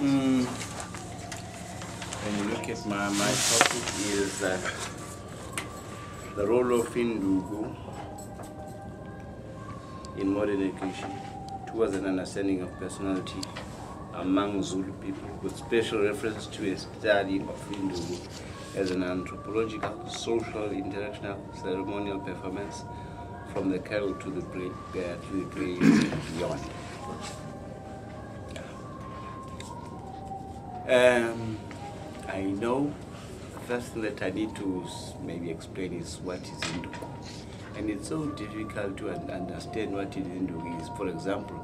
When you look at my topic is the role of Induku in modern education towards an understanding of personality among Zulu people, with special reference to a study of Induku as an anthropological, social, interactional, ceremonial performance from the cradle to the grave and beyond. I know the first thing that I need to maybe explain is what is Induku. And it's so difficult to understand what is Induku is. For example,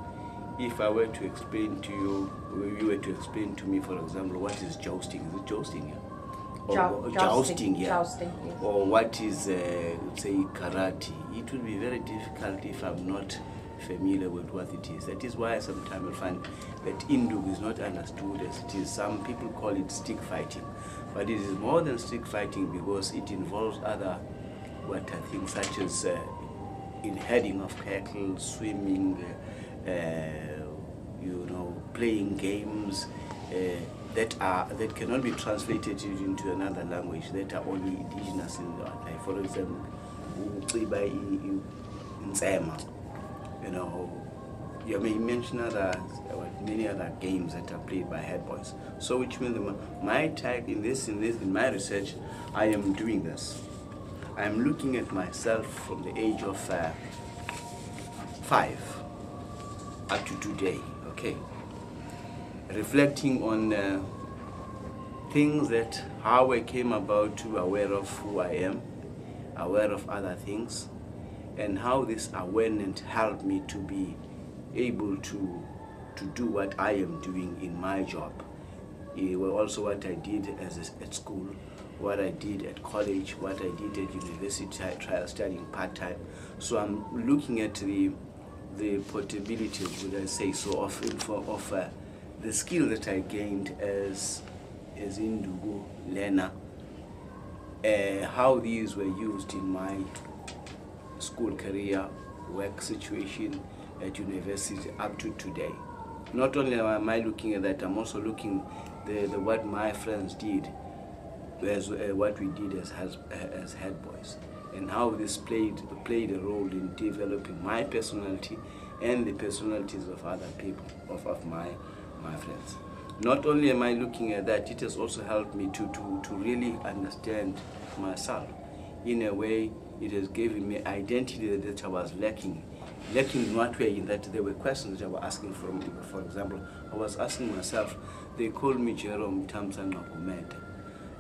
if I were to explain to you, or you were to explain to me, for example, what is jousting? Is it jousting here? Or jousting here? Jousting, yes. Or what is, say, karate? It would be very difficult if I'm not familiar with what it is. That is why sometimes I find that Induku is not understood as it is. Some people call it stick fighting, but it is more than stick fighting because it involves other, what I think, such as in heading of cattle, swimming, playing games that cannot be translated into another language, that are only indigenous in the like, for example, you may mention many other games that are played by head boys. So which means my type in my research, I am doing this. I am looking at myself from the age of 5 up to today, okay? Reflecting on things that, how I came about to aware of who I am, aware of other things, and how this awareness helped me to be able to do what I am doing in my job. Also what I did at school, what I did at college, what I did at university, I studying part-time. So I'm looking at the portabilities, would I say so, of the skill that I gained as Induku learner, how these were used in my school career, work situation at university up to today. Not only am I looking at that, I'm also looking at what my friends did, as what we did as head boys, and how this played a role in developing my personality and the personalities of other people, of my friends. Not only am I looking at that, it has also helped me to really understand myself. In a way, it has given me identity that I was lacking. Lacking in what way? In that there were questions that I was asking from, for example, I was asking myself, they called me Jerome Gumeda,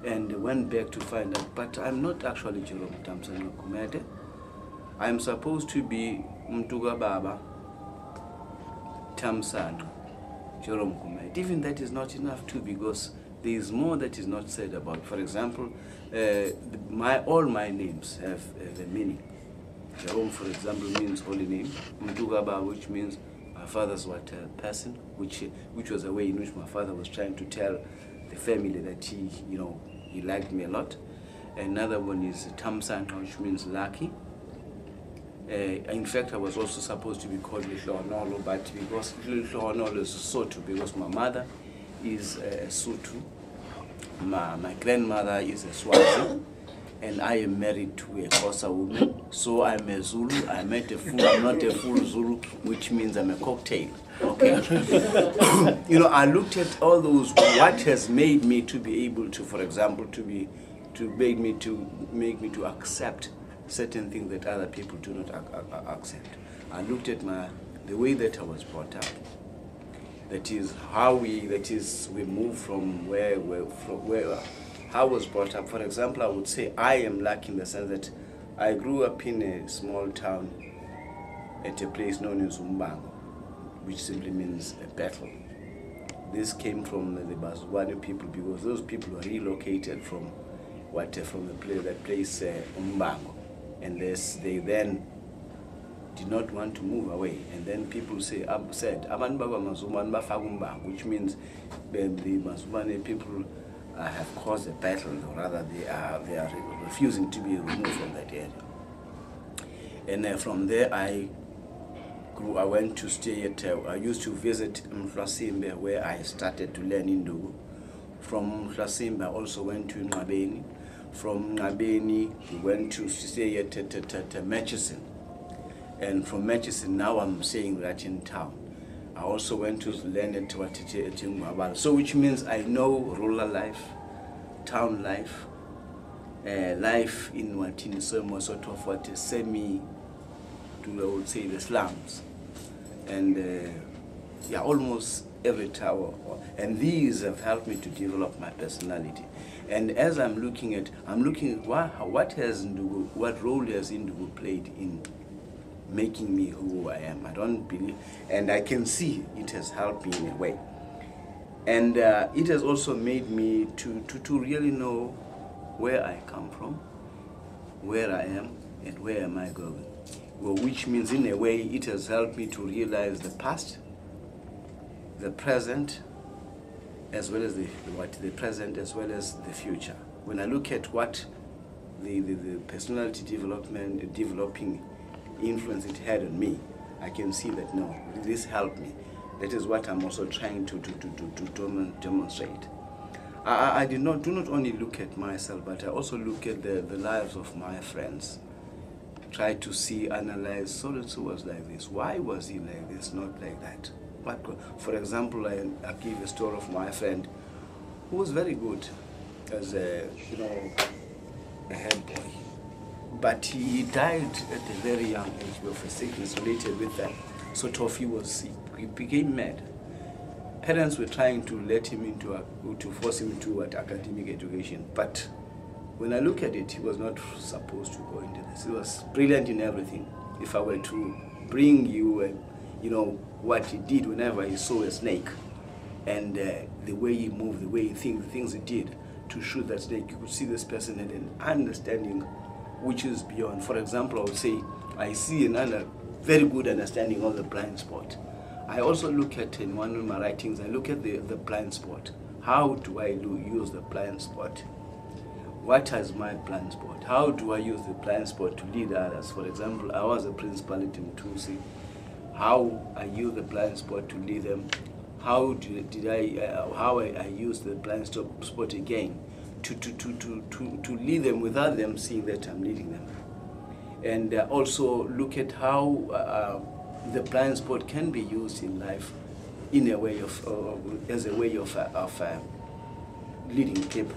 and went back to find out, but I'm not actually Jerome Gumeda. I'm supposed to be Mtuga Baba Tamsano Jerome Gumeda. Even that is not enough too, because there is more that is not said about. For example, all my names have a meaning. Jerome, for example, means holy name. Mtuga Baba, which means my father's person, which was a way in which my father was trying to tell the family that he liked me a lot. Another one is Tamsano, which means lucky. In fact, I was also supposed to be called Lihlohonolo, but because Lihlohonolo is Sotho, because my mother is a Sotho, my grandmother is a Swazi, and I am married to a Xhosa woman, so I'm a Zulu. I'm not a full Zulu, which means I'm a cocktail. Okay. I looked at all those, what has made me to be able to, for example, make me to accept certain things that other people do not accept. I looked at the way that I was brought up. That is how we move from how I was brought up. For example, I would say I am lucky in the sense that I grew up in a small town at a place known as Umbango, which simply means a battle. This came from the Bazwani people, because those people were relocated from that place Umbango, and they then did not want to move away. And then people said, which means the Mazumane people have caused a battle, or rather they are refusing to be removed from that area. And from there I I went to stay at, I used to visit Mhlasimbe, where I started to learn Induku. From Mhlasimbe, I also went to Ngabeni. From Ngabeni, we went to stay at Murchison. And from Murchison, now I'm staying right in town. I also went to learn at Ngwabala. So which means I know rural life, town life, life in what in some sort of what is semi, to I would say the slums. And yeah, almost every tower. And these have helped me to develop my personality. And as I'm looking at what role has Induku played in making me who I am. I don't believe, and I can see it has helped me in a way. And it has also made me to really know where I come from, where I am, and where am I going. Well, which means in a way it has helped me to realize the past, the present, as well as the present as well as the future. When I look at what the personality developing influence it had on me, I can see that no, this helped me. That is what I'm also trying to demonstrate. I do not only look at myself, but I also look at the lives of my friends. Try to see, analyze, so and so was like this. Why was he like this, not like that? For example, I give a story of my friend who was very good as a head boy, but he died at a very young age of a sickness related with that. So he became mad. Parents were trying to let him to force him into academic education, but when I look at it, he was not supposed to go into this. He was brilliant in everything. If I were to bring you what he did whenever he saw a snake, and the way he moved, the way he thinks, the things he did to shoot that snake, you could see this person had an understanding which is beyond. For example, I would say I see another very good understanding of the blind spot. I also look at, in one of my writings, I look at the blind spot. How do I use the blind spot? What is my blind spot? How do I use the blind spot to lead others? For example, I was a principal at Mtusi. How I use the blind spot to lead them? How I use the blind spot again to lead them without them seeing that I'm leading them. And also look at how the blind spot can be used in life in a way as a way of leading people.